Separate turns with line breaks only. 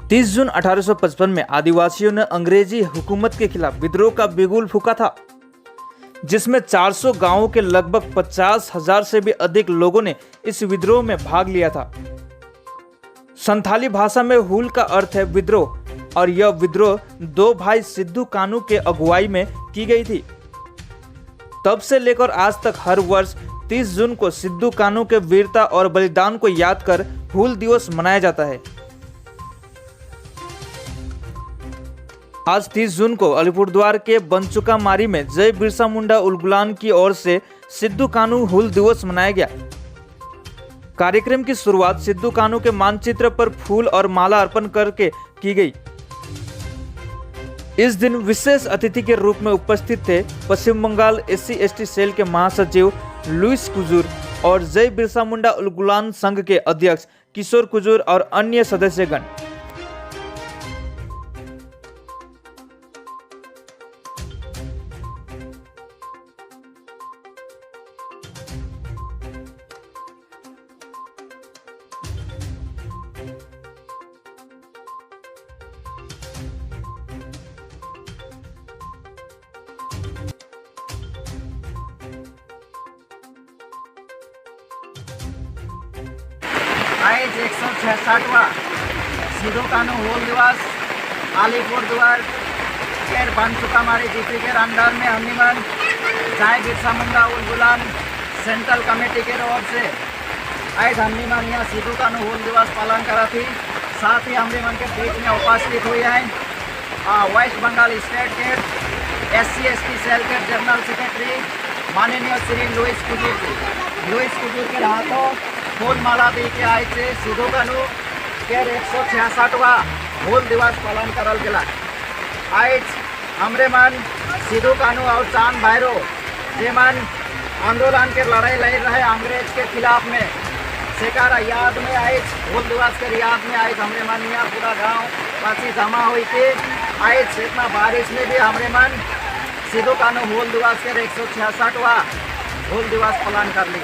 30 जून 1855 में आदिवासियों ने अंग्रेजी हुकूमत के खिलाफ विद्रोह का बिगुल फूंका था, जिसमें 400 गांवों के लगभग 50,000 से भी अधिक लोगों ने इस विद्रोह में भाग लिया था। संथाली भाषा में हूल का अर्थ है विद्रोह, और यह विद्रोह दो भाई सिद्धू कानू के अगुवाई में की गई थी। तब से लेकर आज तक हर वर्ष 30 जून को सिद्धू कानू के वीरता और बलिदान को याद कर हूल दिवस मनाया जाता है। आज 30 जून को अलीपुरद्वार के बनचुकामारी में जय बिरसा मुंडा उलगुलान की ओर से सिद्धू कानू हूल दिवस मनाया गया। कार्यक्रम की शुरुआत सिद्धू कानू के मानचित्र पर फूल और माला अर्पण करके की गई। इस दिन विशेष अतिथि के रूप में उपस्थित थे पश्चिम बंगाल SC/ST सेल के महासचिव लुइस कुजूर और जय बिरसा मुंडा उलगुलान संघ के अध्यक्ष किशोर कुजूर और अन्य सदस्यगण।
आज 166वां सिद्धू कानू हूल दिवस अलीपुरद्वार के बनचुकामारी GP के अंडर में हमीमन जय बिरसा मुंडा उलगुलान सेंट्रल कमेटी के ओर से आज हमीमन यहाँ सिद्धू कानू हूल दिवस पालन करा थी। साथ ही हमीमन के बीच में उपस्थित हुए हैं वेस्ट बंगाल स्टेट के SC/ST सेल के जनरल सेक्रेटरी माननीय श्री लुइस कुजूर के हाथों फूल माला दी के आए थे सिद्धू कानू के 166वां हूल दिवस पालन करल गया। आज हमरे मन सिद्धू कानू और चांद भैरो जे मन आंदोलन के लड़ाई लड़ रहे अंग्रेज के खिलाफ में सेकारा याद में आज हूल दिवस के याद में आज हमरे मन यहाँ पूरा गांव वासी जमा हुई थी। आज इतना बारिश में भी हमरे मन सिद्धू कानू हूल दिवस के 166वां हूल दिवस पालन कर ली।